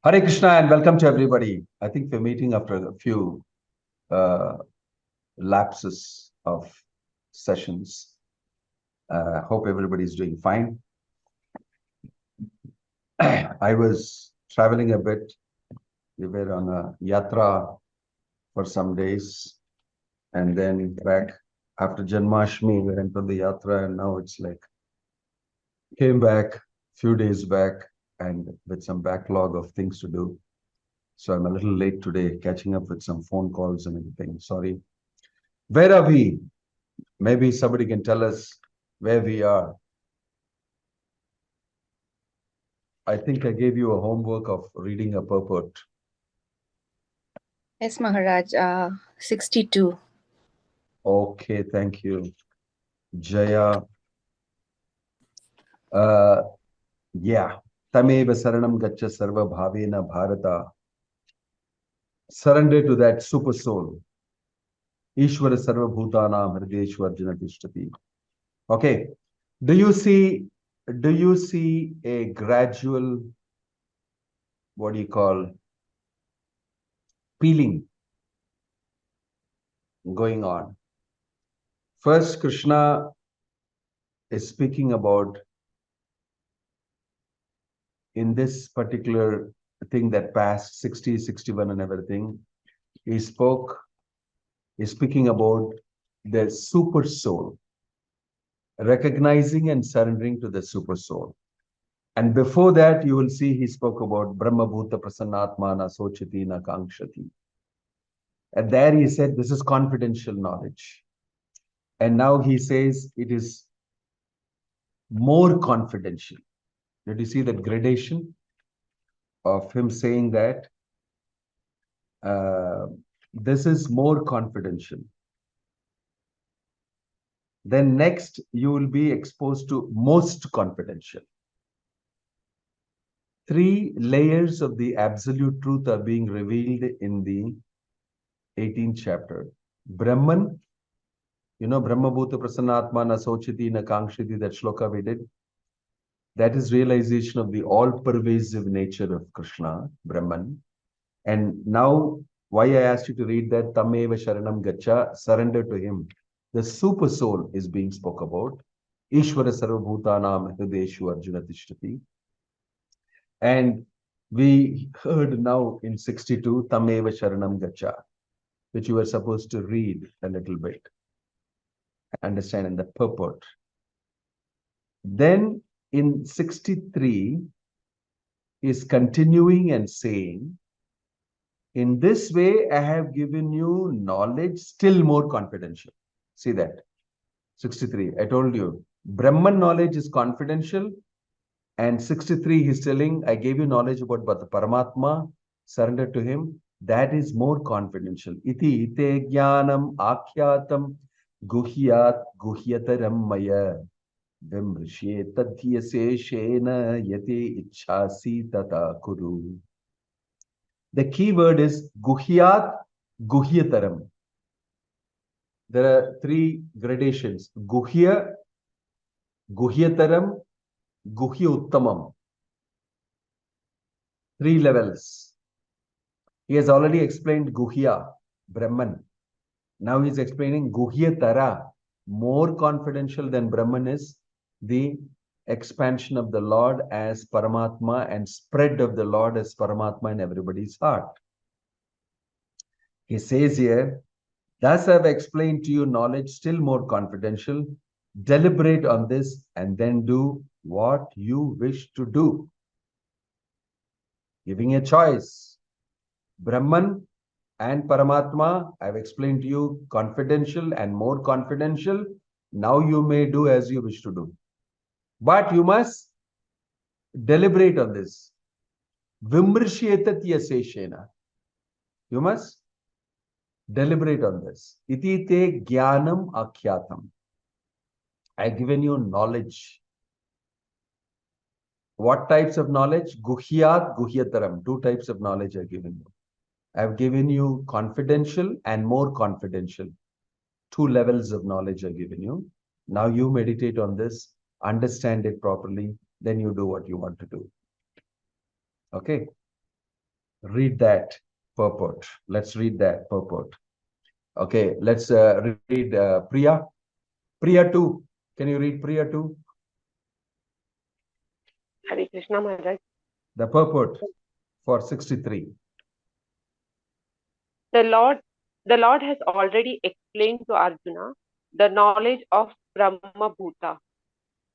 Hare Krishna and welcome to everybody. I think we're meeting after a few uh, lapses of sessions. Hope everybody's doing fine. I was traveling a bit. We were on a yatra for some days and then back after Janmashtami, we went on the yatra and now it's like came back few days back and with some backlog of things to do. So I'm a little late today, catching up with some phone calls and everything. Sorry. Where are we? Maybe somebody can tell us where we are. I think I gave you a homework of reading a purport. Yes, Maharaj. 62. Okay, thank you. Jaya. Uh, yeah. Tameva Saranam Gacha Sarva Bhavena Bharata. Surrender to that super soul. Ishvara Sarva Bhutanam Hrideshwar Janatishthati. Okay. Do you see a gradual, what do you call, peeling going on? First, Krishna is speaking about in this particular thing that passed 60, 61 and everything. He's speaking about the super soul, recognizing and surrendering to the super soul. And before that, you will see he spoke about Brahma Bhuta Prasannatma na Sochati na Kankshati. And there he said, this is confidential knowledge. And now he says it is more confidential. Did you see that gradation of him saying that this is more confidential? Then next, you will be exposed to most confidential. 3 layers of the absolute truth are being revealed in the 18th chapter. Brahman, you know, Brahma Bhuta Prasannatma na Sochiti na Kankshiti, that shloka we did. That is realization of the all-pervasive nature of Krishna, Brahman. And now, why I asked you to read that, Tameva Sharanam Gacha, surrender to him. The super soul is being spoke about. Ishvara Sarvabhutanam Hrideshu Arjuna Tishtati. And we heard now in 62, Tameva Sharanam Gacha, which you were supposed to read a little bit, understand in the purport. Then in 63 is continuing and saying, in this way, I have given you knowledge still more confidential. See that. 63. I told you, Brahman knowledge is confidential. And 63, he's telling, I gave you knowledge about the Paramatma, surrender to him. That is more confidential. Iti ite jnanam akhyatam guhyat guhyataram maya vimrishe tadhyase shena yate ichhasi tata kuru. The key word is guhyat guhyataram. There are 3 gradations. Guhya, guhyataram, guhya uttamam. 3 levels. He has already explained Guhya, Brahman. Now he's explaining Guhya Tara. More confidential than Brahman is the expansion of the Lord as Paramatma and spread of the Lord as Paramatma in everybody's heart. He says here, thus I've explained to you knowledge still more confidential. Deliberate on this and then do what you wish to do. Giving a choice. Brahman and Paramatma, I've explained to you, confidential and more confidential. Now you may do as you wish to do. But you must deliberate on this. Vimrishetatya seshena. You must deliberate on this. Iti te jnanam akhyatam. I've given you knowledge. What types of knowledge? Guhyat, guhyataram. 2 types of knowledge I've given you. I've given you confidential and more confidential. 2 levels of knowledge I've given you. Now you meditate on this, understand it properly, then you do what you want to do. Okay. Read that purport. Let's read that purport. Okay, let's read Priya. Priya 2. Can you read Priya 2? Hare Krishna Maharaj. The purport for 63. The Lord, the Lord has already explained to Arjuna the knowledge of Brahma Bhuta.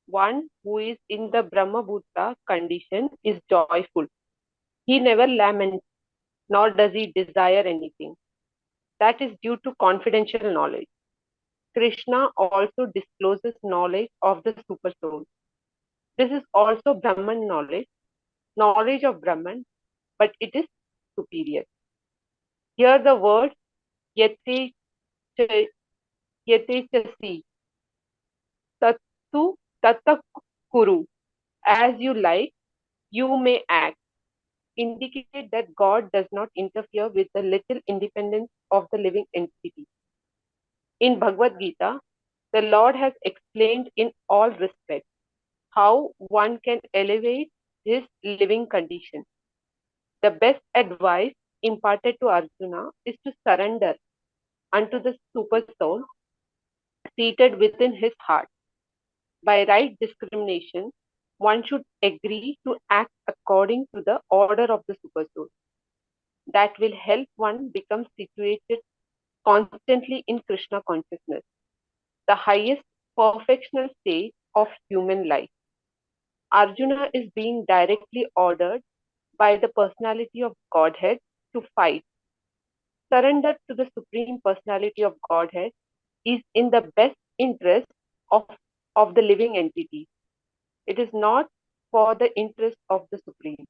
One who is in the Brahma Bhuta condition is joyful. He never laments, nor does he desire anything. That is due to confidential knowledge. Krishna also discloses knowledge of the super soul. This is also Brahman knowledge of Brahman, but it is superior. Here the word yate yatechasi tattu tatakuru, as you like, you may act, indicate that God does not interfere with the little independence of the living entity. In Bhagavad Gita, the Lord has explained in all respects how one can elevate his living condition. The best advice imparted to Arjuna is to surrender unto the super soul seated within his heart. By right discrimination, one should agree to act according to the order of the super soul. That will help one become situated constantly in Krishna consciousness, the highest perfectional stage of human life. Arjuna is being directly ordered by the personality of Godhead to fight. Surrender to the Supreme Personality of Godhead is in the best interest of, of the living entity. It is not for the interest of the Supreme.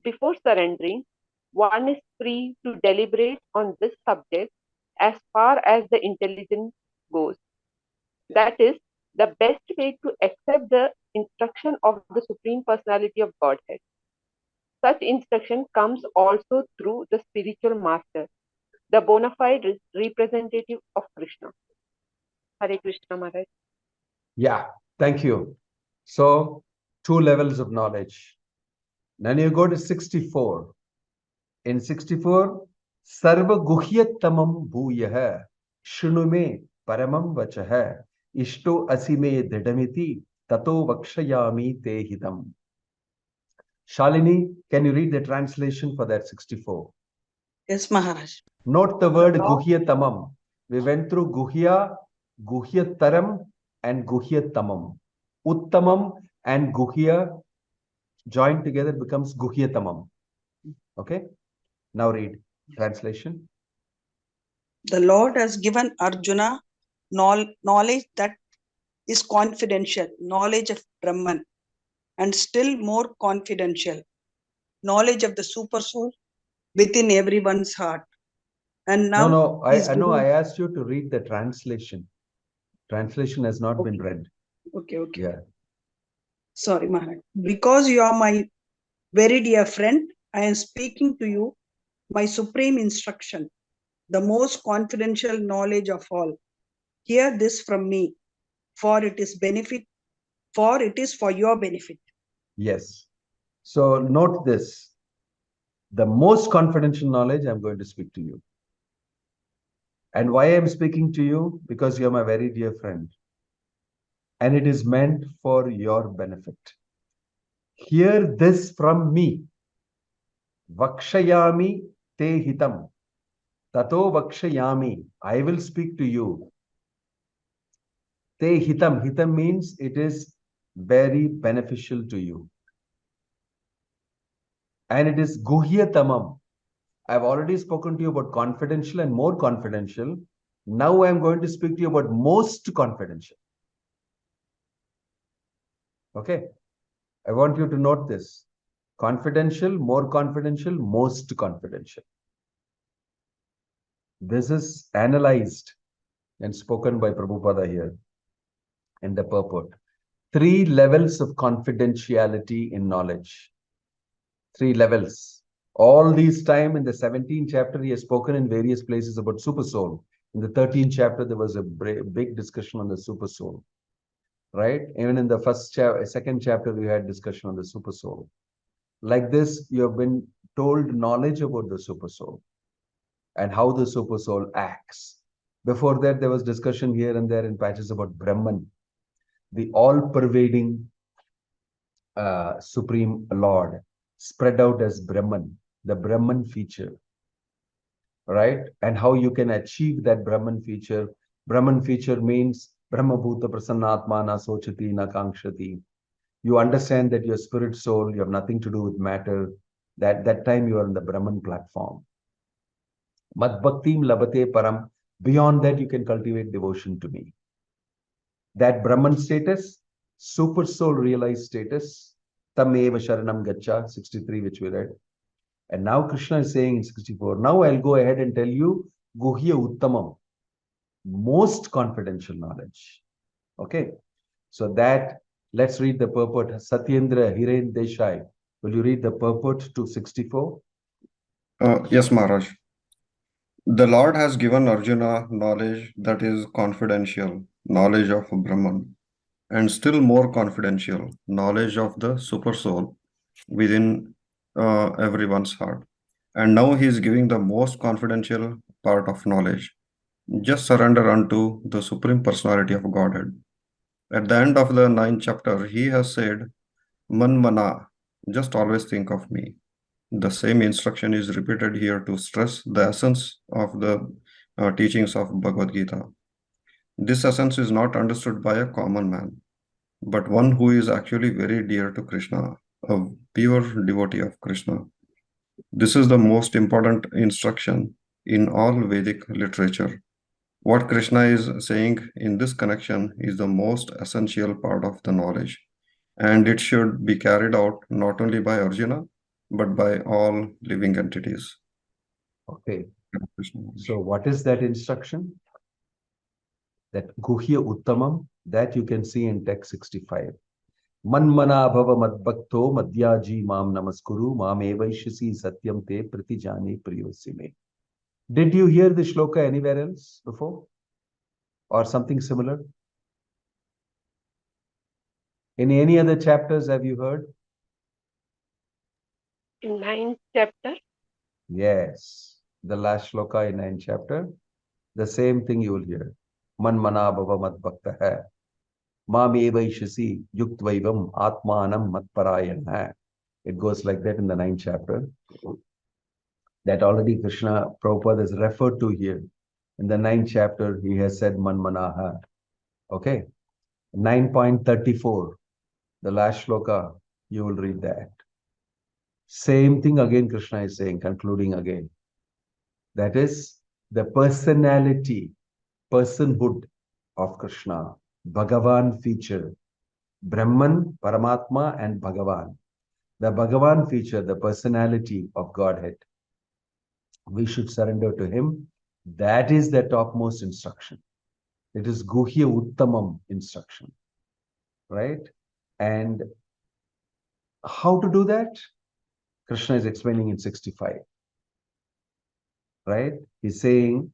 Before surrendering, one is free to deliberate on this subject as far as the intelligence goes. That is the best way to accept the instruction of the Supreme Personality of Godhead. Such instruction comes also through the spiritual master, the bona fide representative of Krishna. Hare Krishna Maharaj. Yeah, thank you. So, 2 levels of knowledge. Then you go to 64. In 64, Sarva Guhyattamam Bhuyah Shrunume Paramam Vachah Ishto Asime Didamiti Tato Vakshayami Te Hitam. Shalini, can you read the translation for that 64? Yes, Maharaj. Note the word Guhyatamam. We went through Guhya, Guhyataram, and Guhyatamam. Uttamam and Guhya joined together becomes Guhyatamam. Okay? Now read translation. The Lord has given Arjuna knowledge that is confidential, knowledge of Brahman, and still more confidential, knowledge of the super soul within everyone's heart. And now No, he's I know giving... I asked you to read the translation. Translation has not been read. Okay. Yeah. Sorry, Maharaj. Because you are my very dear friend, I am speaking to you my supreme instruction, the most confidential knowledge of all. Hear this from me, for it is for your benefit. Yes. So note this. The most confidential knowledge I'm going to speak to you. And why I'm speaking to you? Because you're my very dear friend. And it is meant for your benefit. Hear this from me. Vakshayami te hitam. Tato vakshayami. I will speak to you. Te hitam. Hitam means it is very beneficial to you. And it is guhyatamam. I've already spoken to you about confidential and more confidential. Now I'm going to speak to you about most confidential. Okay. I want you to note this. Confidential, more confidential, most confidential. This is analyzed and spoken by Prabhupada here in the purport. 3 levels of confidentiality in knowledge. 3 levels. All these time in the 17th chapter, he has spoken in various places about super soul. In the 13th chapter, there was a big discussion on the super soul. Right? Even in the second chapter, we had discussion on the super soul. Like this, you have been told knowledge about the super soul and how the super soul acts. Before that, there was discussion here and there in patches about Brahman, the all-pervading Supreme Lord, spread out as Brahman, the Brahman feature, right? And how you can achieve that Brahman feature. Brahman feature means Brahma Bhuta Prasannatma na Sochati na Kankshati. You understand that your spirit soul, you have nothing to do with matter. That time you are on the Brahman platform. Mad Bhaktim Labate Param. Beyond that, you can cultivate devotion to me. That Brahman status, super soul realized status, Tameva Sharanam Gacha, 63, which we read. And now Krishna is saying in 64, now I'll go ahead and tell you Guhya Uttamam, most confidential knowledge. Okay. So that, let's read the purport. Satyendra Hiren Desai, will you read the purport to 64? Yes, Maharaj. The Lord has given Arjuna knowledge that is confidential, knowledge of Brahman, and still more confidential, knowledge of the super soul within everyone's heart. And now he is giving the most confidential part of knowledge. Just surrender unto the Supreme Personality of Godhead. At the end of the 9th chapter, he has said, Man mana, just always think of me. The same instruction is repeated here to stress the essence of the teachings of Bhagavad Gita. This essence is not understood by a common man, but one who is actually very dear to Krishna, a pure devotee of Krishna. This is the most important instruction in all Vedic literature. What Krishna is saying in this connection is the most essential part of the knowledge, and it should be carried out not only by Arjuna, but by all living entities. Okay. So what is that instruction? That Guhya Uttamam, that you can see in text 65. Manmana bhava madbhakto madhyaji mam namaskuru mam evaishasi satyam te pratijani priyosime. Did you hear the shloka anywhere else before? Or something similar? In any other chapters have you heard? In 9th chapter. Yes. The last shloka in 9th chapter. The same thing you will hear. Manmana bhava madbhakta Mami vaishasi yuktvaivam atmanam matparayan. It goes like that in the 9th chapter. That already Krishna Prabhupada is referred to here. In the 9th chapter, he has said Manmanaha. Okay. 9.34, the last shloka, you will read that. Same thing again Krishna is saying, concluding again. That is the personality, personhood of Krishna, Bhagavan feature, Brahman, Paramatma and Bhagavan. The Bhagavan feature, the personality of Godhead. We should surrender to him. That is the topmost instruction. It is Guhya Uttamam instruction, right? And how to do that? Krishna is explaining in 65, right? He's saying,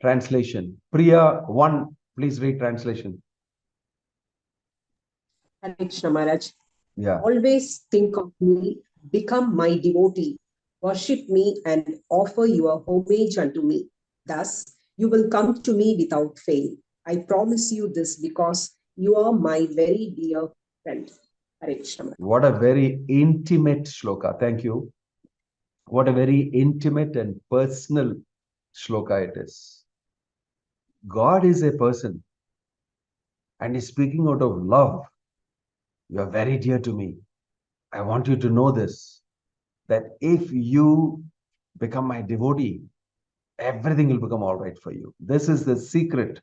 translation. Priya 1, please read translation. Hare Krishna Maharaj. Yeah. Always think of me, become my devotee, worship me and offer your homage unto me. Thus, you will come to me without fail. I promise you this because you are my very dear friend. Hare Krishna Maharaj. What a very intimate shloka. Thank you. What a very intimate and personal shloka it is. God is a person and is speaking out of love. You are very dear to me. I want you to know this, that if you become my devotee, everything will become all right for you. This is the secret.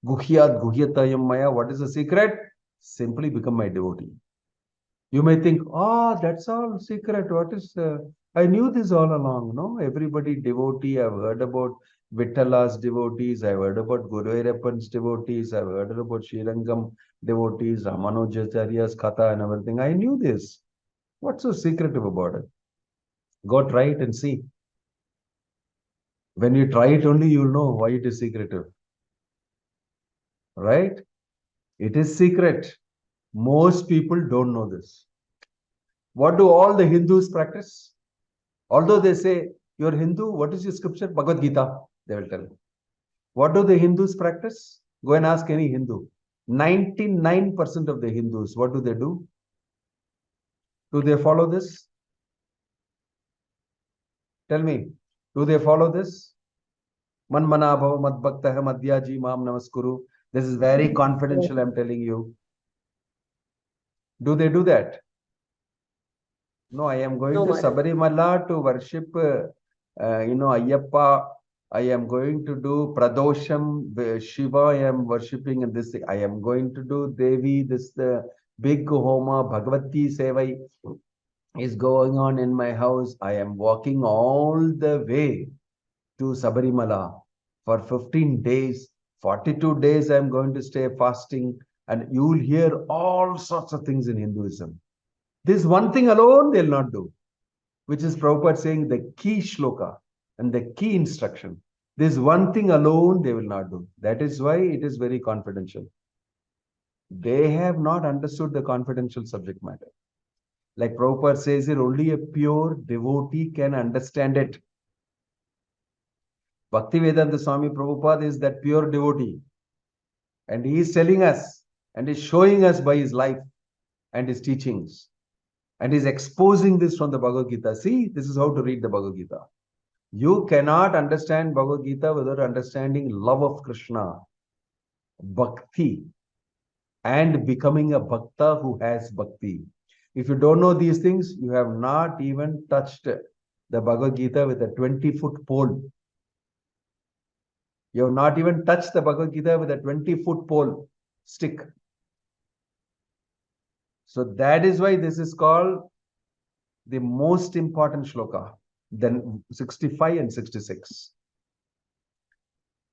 Guhyat guhyatayam maya. What is the secret? Simply become my devotee. You may think, oh, that's all secret. What is, I knew this all along, no? Everybody devotee, I've heard about Vittala's devotees, I've heard about Guru Ayappan's devotees, I've heard about Srirangam devotees, Ramanujacharya's Katha and everything. I knew this. What's so secretive about it? Go try it and see. When you try it only, you'll know why it is secretive. Right? It is secret. Most people don't know this. What do all the Hindus practice? Although they say, you're Hindu, what is your scripture? Bhagavad Gita, they will tell. What do the Hindus practice? Go and ask any Hindu. 99% of the Hindus, what do they do? Do they follow this? Tell me, do they follow this? Man mana bhava mad bhakta hai madhyaji mam namaskuru. This is very confidential, I'm telling you. Do they do that? No, I am going No, to Maharaj. Sabarimala to worship, Ayyappa. I am going to do Pradosham, Shiva, I am worshipping and this thing. I am going to do Devi, this the big Homa, Bhagavati Sevai is going on in my house. I am walking all the way to Sabarimala for 15 days. 42 days I am going to stay fasting, and you will hear all sorts of things in Hinduism. This one thing alone they'll not do, which is Prabhupada saying the key shloka and the key instruction. This one thing alone they will not do. That is why it is very confidential. They have not understood the confidential subject matter. Like Prabhupada says here, only a pure devotee can understand it. Bhaktivedanta Swami Prabhupada is that pure devotee. And he is telling us and is showing us by his life and his teachings. And is exposing this from the Bhagavad Gita. See, this is how to read the Bhagavad Gita. You cannot understand Bhagavad Gita without understanding love of Krishna, Bhakti, and becoming a Bhakta who has Bhakti. If you don't know these things, you have not even touched the Bhagavad Gita with a 20-foot pole. You have not even touched the Bhagavad Gita with a 20-foot pole stick. So that is why this is called the most important shloka, then 65 and 66.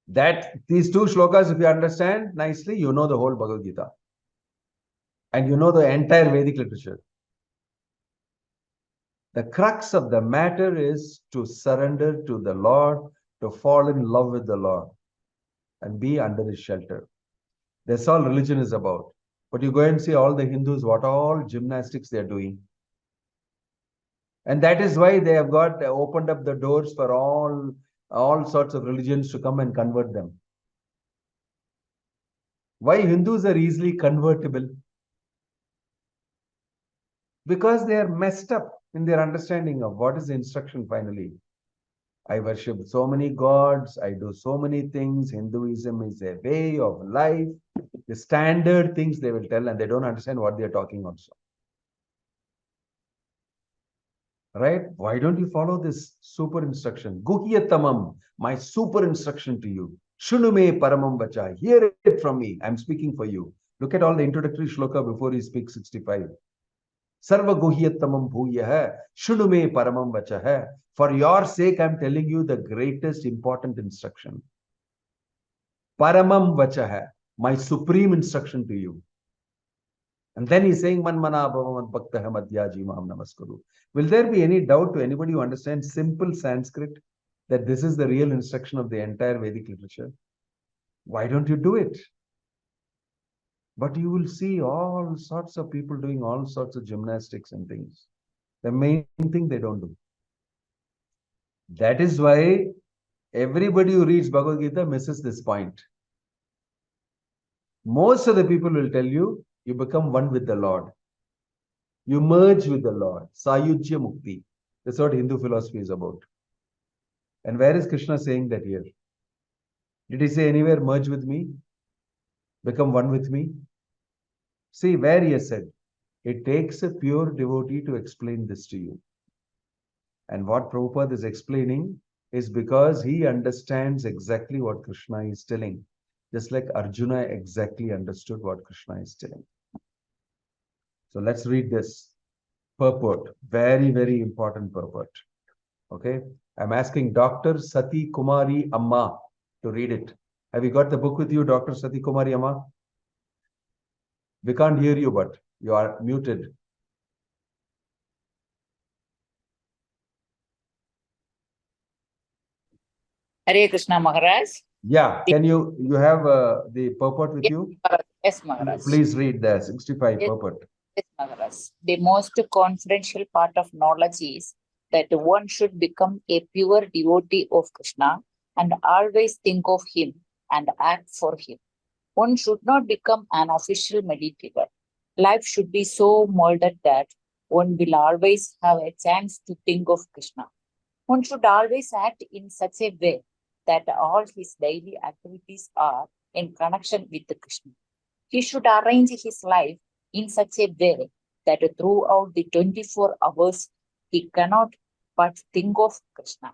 That these two shlokas, if you understand nicely, you know the whole Bhagavad Gita. And you know the entire Vedic literature. The crux of the matter is to surrender to the Lord, to fall in love with the Lord, and be under his shelter. That's all religion is about. But you go and see all the Hindus, what all gymnastics they are doing. And that is why they have got opened up the doors for all sorts of religions to come and convert them. Why Hindus are easily convertible? Because they are messed up in their understanding of what is the instruction finally. I worship so many gods, I do so many things. Hinduism is a way of life. The standard things they will tell, and they don't understand what they are talking also. Right? Why don't you follow this super instruction? Guhyatamam, my super instruction to you. Shunume paramam vacha. Hear it from me. I'm speaking for you. Look at all the introductory shloka before he speaks 65. Sarva guhyatamam bhuyaha. Shunume paramam vacha. For your sake, I'm telling you the greatest important instruction. Paramam vacha. My supreme instruction to you. And then he's saying, Man mana bhava bhakta hai madhyaji mam namaskuru. Will there be any doubt to anybody who understands simple Sanskrit that this is the real instruction of the entire Vedic literature? Why don't you do it? But you will see all sorts of people doing all sorts of gymnastics and things. The main thing they don't do. That is why everybody who reads Bhagavad Gita misses this point. Most of the people will tell you, you become one with the Lord. You merge with the Lord. Sayujya Mukti. That's what Hindu philosophy is about. And where is Krishna saying that here? Did he say anywhere, merge with me? Become one with me? See where he has said, it takes a pure devotee to explain this to you. And what Prabhupada is explaining is because he understands exactly what Krishna is telling. Just like Arjuna exactly understood what Krishna is telling. So let's read this purport. Very, very important purport. Okay. I'm asking Dr. Sati Kumari Amma to read it. Have you got the book with you, Dr. Sati Kumari Amma? We can't hear you, but you are muted. Hare Krishna Maharaj. Yeah, can you have the purport with you? Yes, Maharaj. Please read the 65 Yes. purport. Yes, Maharaj. The most confidential part of knowledge is that one should become a pure devotee of Krishna and always think of him and act for him. One should not become an official meditator. Life should be so molded that one will always have a chance to think of Krishna. One should always act in such a way that all his daily activities are in connection with Krishna. He should arrange his life in such a way that throughout the 24 hours he cannot but think of Krishna.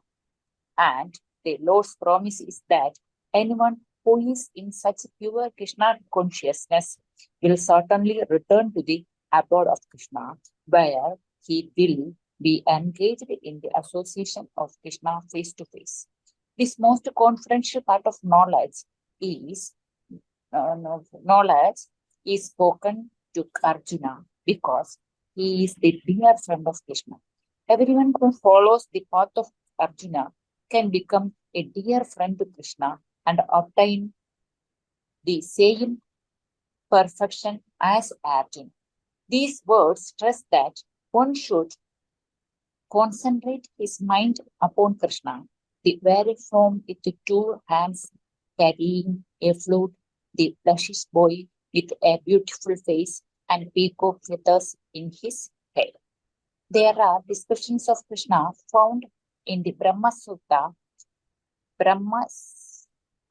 And the Lord's promise is that anyone who is in such pure Krishna consciousness will certainly return to the abode of Krishna, where he will be engaged in the association of Krishna face to face. This most confidential part of knowledge is spoken to Arjuna because he is the dear friend of Krishna. Everyone who follows the path of Arjuna can become a dear friend to Krishna and obtain the same perfection as Arjuna. These words stress that one should concentrate his mind upon Krishna, the very form with the two hands carrying a flute, the luscious boy with a beautiful face and peacock feathers in his head. There are descriptions of Krishna found in the Brahma Sutta, Brahma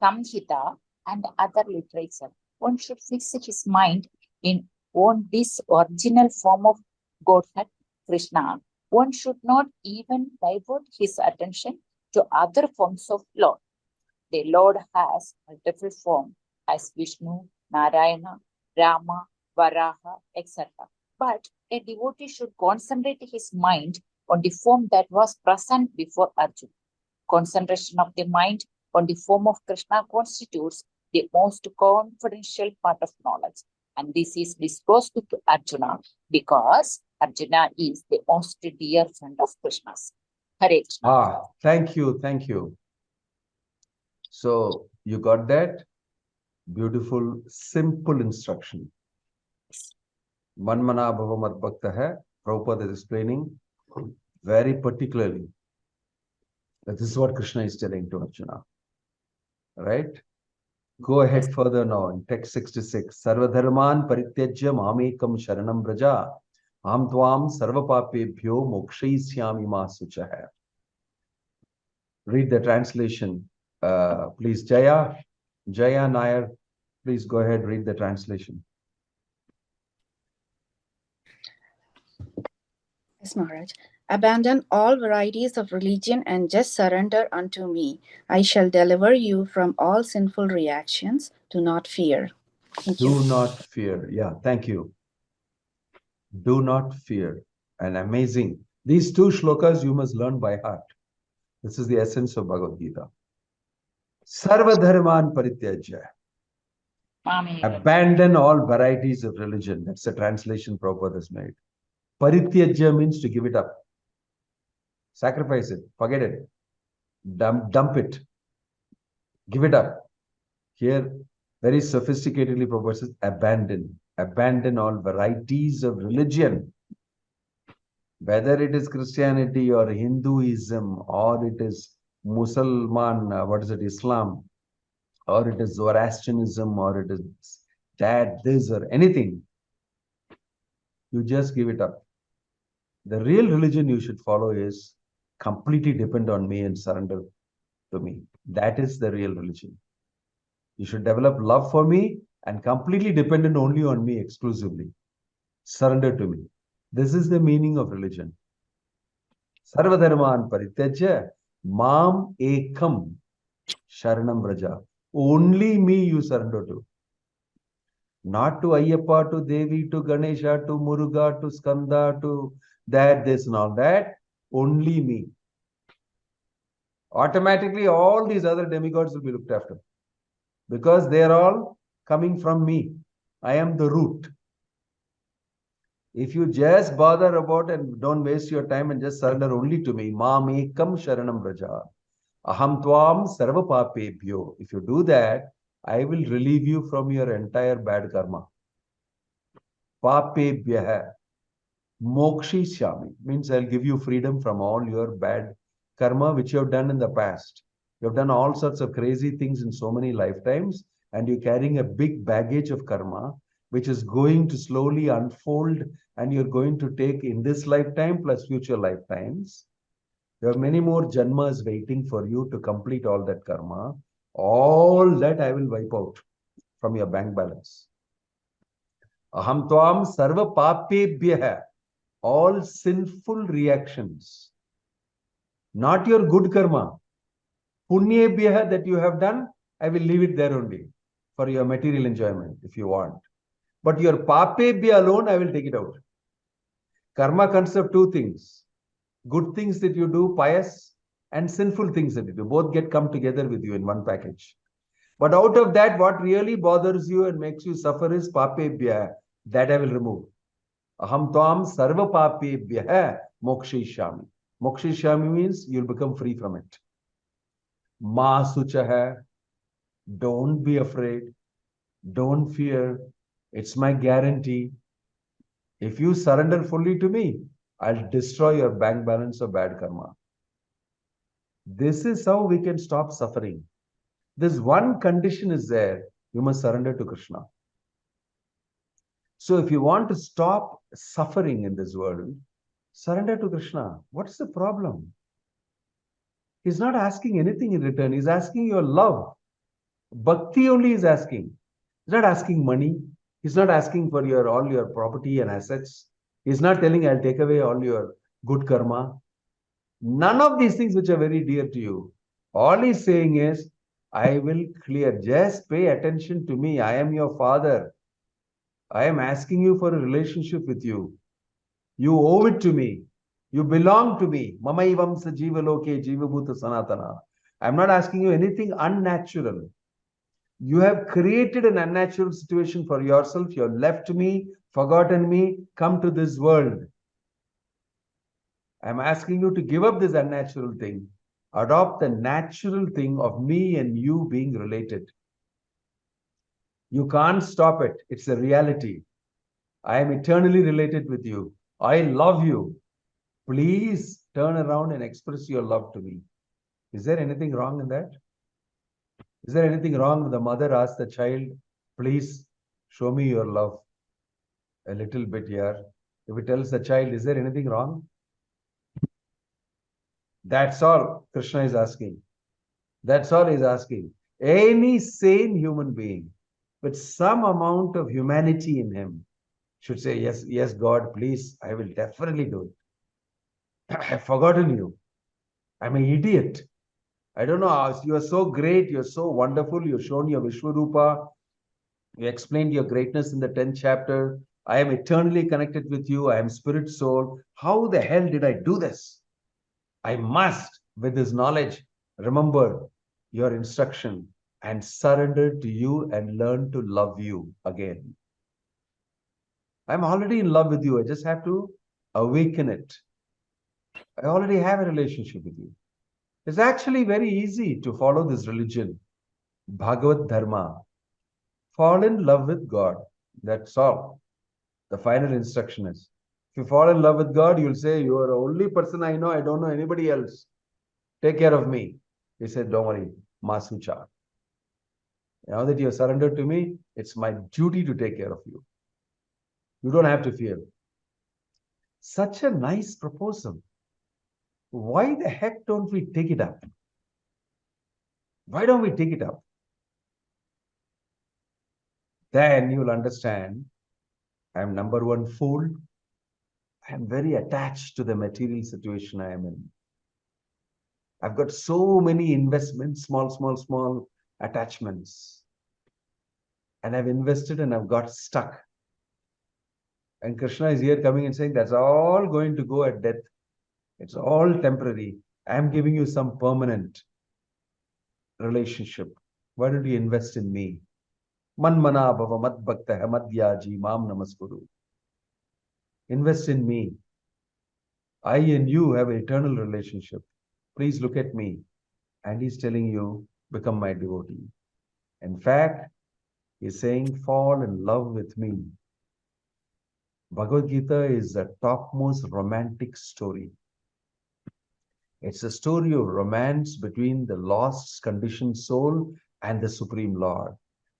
Samhita, and other literature. One should fix his mind on this original form of Godhead, Krishna. One should not even divert his attention to other forms of Lord. The Lord has multiple forms as Vishnu, Narayana, Rama, Varaha, etc. But a devotee should concentrate his mind on the form that was present before Arjuna. Concentration of the mind on the form of Krishna constitutes the most confidential part of knowledge. And this is disclosed to Arjuna because Arjuna is the most dear friend of Krishna's. Hare Krishna. Thank you. Thank you. So you got that? Beautiful, simple instruction. Manmana bhava mad bhakta hai. Prabhupada is explaining very particularly that this is what Krishna is telling to Arjuna. Right? Go ahead further now in text 66. Sarva dharman parityajya mamekam sharanam braja. Aham tvam sarva papebhyo mokshayisyami ma suchah. Read the translation. Please, Jaya Nair, please go ahead, read the translation. Yes, Maharaj. Abandon all varieties of religion and just surrender unto me. I shall deliver you from all sinful reactions. Do not fear. Do not fear. Yeah, thank you. Do not fear. And amazing. These two shlokas you must learn by heart. This is the essence of Bhagavad Gita. Sarva dharman parityajya. Abandon all varieties of religion. That's the translation Prabhupada has made. Parityajya means to give it up. Sacrifice it. Forget it. Dump it. Give it up. Here, very sophisticatedly, Prabhupada says, abandon. Abandon all varieties of religion. Whether it is Christianity or Hinduism, or it is Musalman, Islam, or it is Zoroastrianism, or it is this or anything. You just give it up. The real religion you should follow is completely depend on me and surrender to me. That is the real religion. You should develop love for me and completely dependent only on me exclusively. Surrender to me. This is the meaning of religion. Sarva dharman parityajya mam ekam sharanam vraja. Only me you surrender to. Not to Ayyappa, to Devi, to Ganesha, to Muruga, to Skanda, to that, this and all that. Only me. Automatically all these other demigods will be looked after. Because they are all coming from me. I am the root. If you just bother about and don't waste your time and just surrender only to me, Mam ekam sharanam vraja. Aham tvam sarva papebhyo. If you do that, I will relieve you from your entire bad karma. Papebhya. Mokshishyami means I'll give you freedom from all your bad karma which you have done in the past. You have done all sorts of crazy things in so many lifetimes, and you're carrying a big baggage of karma which is going to slowly unfold, and you're going to take in this lifetime plus future lifetimes. There are many more janmas waiting for you to complete all that karma. All that I will wipe out from your bank balance. Aham tvam sarva papebhyah, all sinful reactions, not your good karma. Punyebhyah that you have done, I will leave it there only for your material enjoyment if you want. But your papebhyah alone, I will take it out. Karma consists of two things: good things that you do, pious, and sinful things that you do. Both come together with you in one package. But out of that, what really bothers you and makes you suffer is papebhyah. That I will remove. Aham tvam sarva papebhyah mokshishyami. Mokshishyami means you'll become free from it. Ma suchaha. Don't be afraid. Don't fear. It's my guarantee. If you surrender fully to me, I'll destroy your bank balance of bad karma. This is how we can stop suffering. This one condition is there. You must surrender to Krishna. So if you want to stop suffering in this world, surrender to Krishna. What's the problem? He's not asking anything in return. He's asking your love. Bhakti only is asking. He's not asking money. He's not asking for all your property and assets. He's not telling, I'll take away all your good karma. None of these things which are very dear to you. All he's saying is, I will clear. Just pay attention to me. I am your father. I am asking you for a relationship with you. You owe it to me. You belong to me. Mamaivam sa jiva loke jiva bhuta sanatana. I'm not asking you anything unnatural. You have created an unnatural situation for yourself. You have left me, forgotten me, come to this world. I'm asking you to give up this unnatural thing. Adopt the natural thing of me and you being related. You can't stop it. It's a reality. I am eternally related with you. I love you. Please turn around and express your love to me. Is there anything wrong in that? Is there anything wrong when the mother asks the child, please show me your love a little bit here? If it tells the child, is there anything wrong? That's all Krishna is asking. That's all he's asking. Any sane human being with some amount of humanity in him should say, yes, yes, God, please, I will definitely do it. I've forgotten you. I'm an idiot. I don't know. You are so great. You're so wonderful. You've shown your Vishwarupa. You explained your greatness in the 10th chapter. I am eternally connected with you. I am spirit soul. How the hell did I do this? I must, with this knowledge, remember your instruction and surrender to you and learn to love you again. I'm already in love with you. I just have to awaken it. I already have a relationship with you. It's actually very easy to follow this religion, Bhagavad Dharma. Fall in love with God. That's all. The final instruction is. If you fall in love with God, you'll say, you are the only person I know. I don't know anybody else. Take care of me. He said, don't worry, Masucha. Now that you have surrendered to me, it's my duty to take care of you. You don't have to fear. Such a nice proposal. Why the heck don't we take it up? Why don't we take it up? Then you'll understand I'm number one fool. I'm very attached to the material situation I am in. I've got so many investments, small attachments. And I've invested and I've got stuck. And Krishna is here coming and saying, that's all going to go at death. It's all temporary. I'm giving you some permanent relationship. Why don't you invest in me? Manmana bhava mad bhakta madhyaji mam namaskuru. Invest in me. I and you have an eternal relationship. Please look at me. And he's telling you, become my devotee. In fact, he's saying, fall in love with me. Bhagavad Gita is the topmost romantic story. It's a story of romance between the lost, conditioned soul and the Supreme Lord.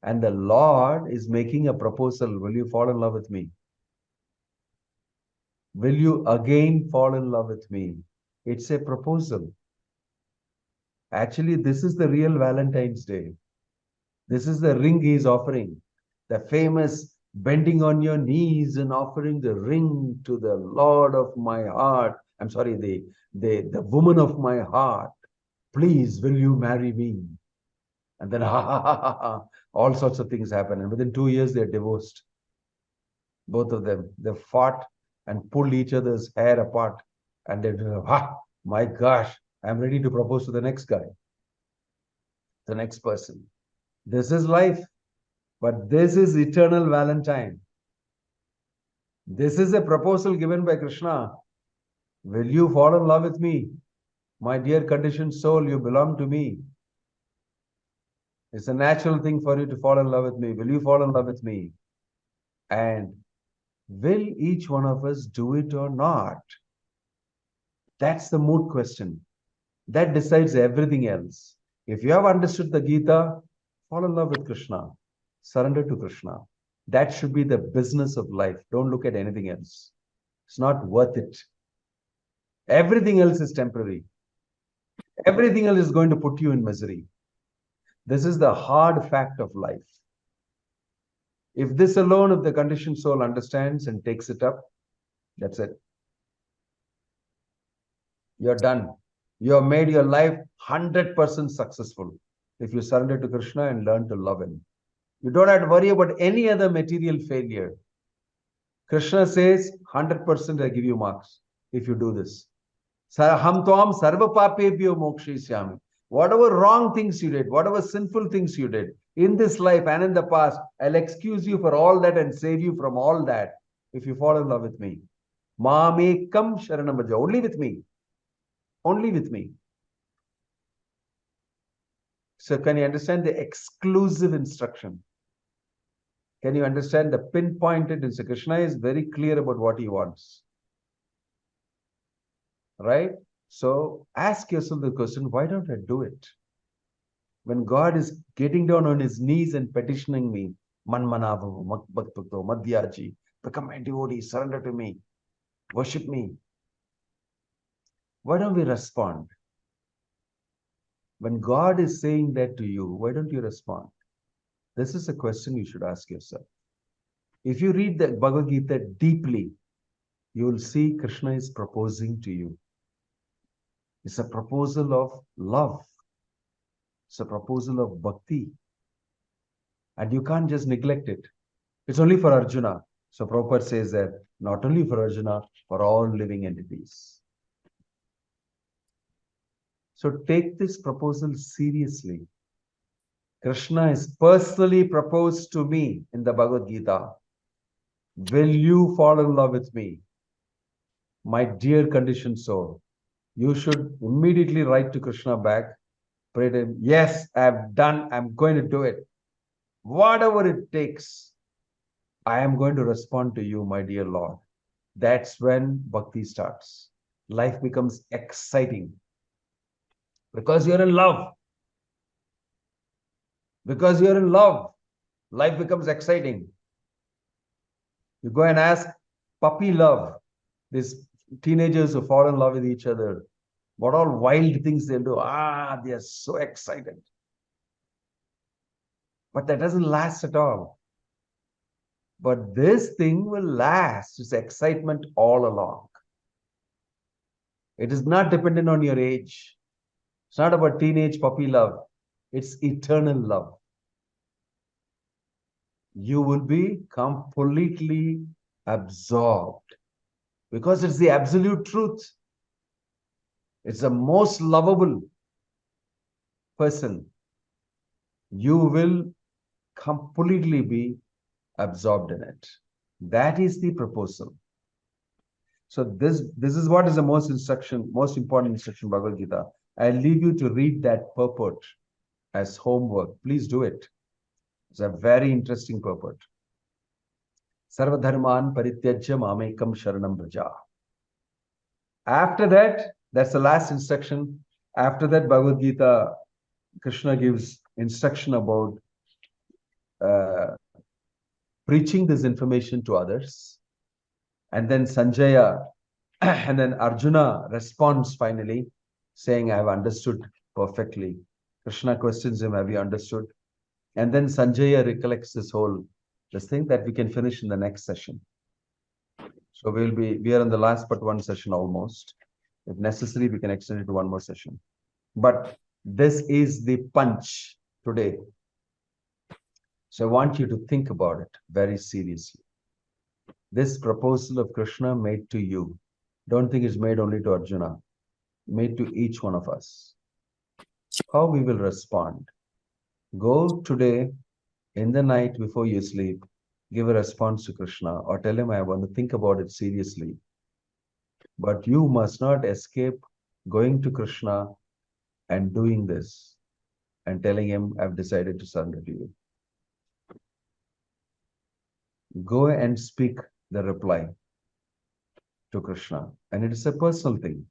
And the Lord is making a proposal. Will you fall in love with me? Will you again fall in love with me? It's a proposal. Actually, this is the real Valentine's Day. This is the ring he is offering. The famous bending on your knees and offering the ring to the Lord of my heart. I'm sorry, the woman of my heart. Please, will you marry me? And then all sorts of things happen. And within 2 years, they're divorced. Both of them. They fought and pulled each other's hair apart. And they, my gosh, I'm ready to propose to the next guy, the next person. This is life, but this is eternal Valentine. This is a proposal given by Krishna. Will you fall in love with me? My dear conditioned soul, you belong to me. It's a natural thing for you to fall in love with me. Will you fall in love with me? And will each one of us do it or not? That's the mood question. That decides everything else. If you have understood the Gita, fall in love with Krishna. Surrender to Krishna. That should be the business of life. Don't look at anything else. It's not worth it. Everything else is temporary. Everything else is going to put you in misery. This is the hard fact of life. If this alone, if the conditioned soul understands and takes it up, that's it. You're done. You have made your life 100% successful if you surrender to Krishna and learn to love him. You don't have to worry about any other material failure. Krishna says 100% I give you marks if you do this. Ham tvam sarva papebhyo mokshishyami. Whatever wrong things you did, whatever sinful things you did in this life and in the past, I'll excuse you for all that and save you from all that if you fall in love with me. Mamekam sharanam bhaja. Only with me. Only with me. So can you understand the exclusive instruction? Can you understand the pinpointed instruction? Krishna is very clear about what he wants. Right? So ask yourself the question, why don't I do it? When God is getting down on his knees and petitioning me, Manmanavavu, Bhakto, Madhyaji, become my devotee, surrender to me, worship me. Why don't we respond? When God is saying that to you, why don't you respond? This is a question you should ask yourself. If you read the Bhagavad Gita deeply, you will see Krishna is proposing to you. It's a proposal of love. It's a proposal of bhakti. And you can't just neglect it. It's only for Arjuna. So Prabhupada says that not only for Arjuna, for all living entities. So take this proposal seriously. Krishna has personally proposed to me in the Bhagavad Gita. Will you fall in love with me? My dear conditioned soul. You should immediately write to Krishna back. Pray to him, yes, I'm going to do it. Whatever it takes, I am going to respond to you, my dear Lord. That's when bhakti starts. Life becomes exciting. Because you're in love. Because you're in love, life becomes exciting. You go and ask puppy love. These teenagers who fall in love with each other. What all wild things they'll do. They are so excited. But that doesn't last at all. But this thing will last. It's excitement all along. It is not dependent on your age. It's not about teenage puppy love. It's eternal love. You will be completely absorbed because it's the absolute truth. It's the most lovable person. You will completely be absorbed in it. That is the proposal. So this is what is the most important instruction in Bhagavad Gita. I'll leave you to read that purport as homework. Please do it. It's a very interesting purport. Sarvadharman parityajya mamekam sharanam braja. After that, that's the last instruction. After that, Bhagavad Gita, Krishna gives instruction about preaching this information to others. And then Sanjaya and then Arjuna responds finally, saying, I have understood perfectly. Krishna questions him, have you understood? And then Sanjaya recollects this thing that we can finish in the next session. So we are on the last but one session almost. If necessary, we can extend it to one more session. But this is the punch today. So I want you to think about it very seriously. This proposal of Krishna made to you, don't think it's made only to Arjuna, made to each one of us. How we will respond. Go today, in the night before you sleep, give a response to Krishna or tell him, I want to think about it seriously. But you must not escape going to Krishna and doing this and telling him, I've decided to surrender to you. Go and speak the reply to Krishna. And it is a personal thing.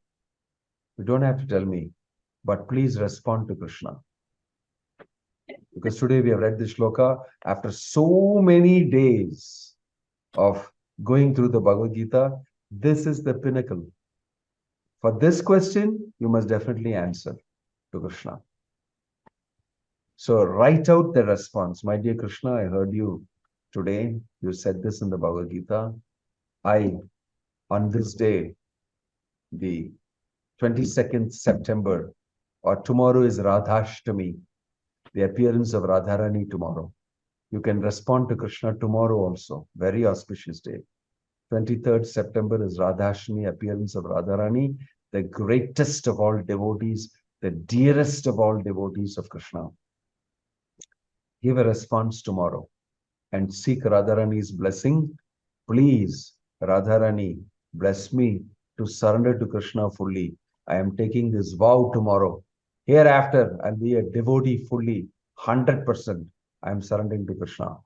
You don't have to tell me, but please respond to Krishna. Because today we have read this shloka after so many days of going through the Bhagavad Gita. This is the pinnacle. For this question, you must definitely answer to Krishna. So write out the response. My dear Krishna, I heard you today. You said this in the Bhagavad Gita. On this day, the 22nd September, or tomorrow is Radhashtami, the appearance of Radharani tomorrow. You can respond to Krishna tomorrow also. Very auspicious day. 23rd September is Radhashtami, appearance of Radharani, the greatest of all devotees, the dearest of all devotees of Krishna. Give a response tomorrow and seek Radharani's blessing. Please, Radharani, bless me to surrender to Krishna fully. I am taking this vow tomorrow. Hereafter, I'll be a devotee fully, 100%. I am surrendering to Krishna.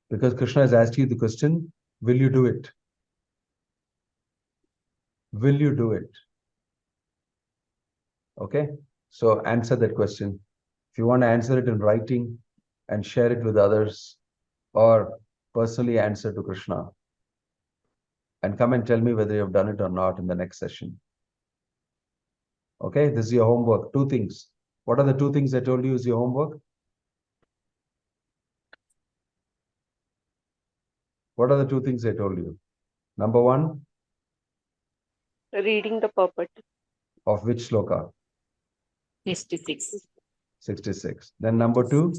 Because Krishna has asked you the question, will you do it? Will you do it? Okay? So answer that question. If you want to answer it in writing and share it with others, or personally answer to Krishna, and come and tell me whether you have done it or not in the next session. Okay, this is your homework. 2 things. What are the 2 things I told you is your homework? What are the 2 things I told you? Number 1, Reading the purport. of which sloka? 66. 66. Then number 2,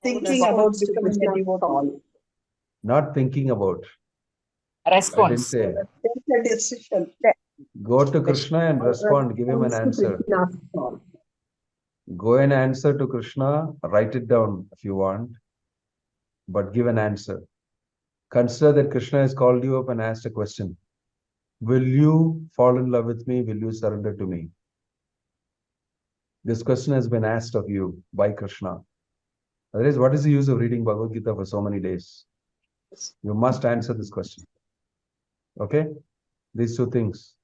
Thinking about becoming a devotee. not thinking about. I didn't Response. say. Take a decision. Go to Krishna and respond. Give him an answer. Go and answer to Krishna. Write it down if you want. But give an answer. Consider that Krishna has called you up and asked a question. Will you fall in love with me? Will you surrender to me? This question has been asked of you by Krishna. Otherwise, what is the use of reading Bhagavad Gita for so many days? You must answer this question. Okay? These 2 things.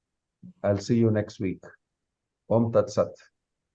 I'll see you next week. Om Tat Sat.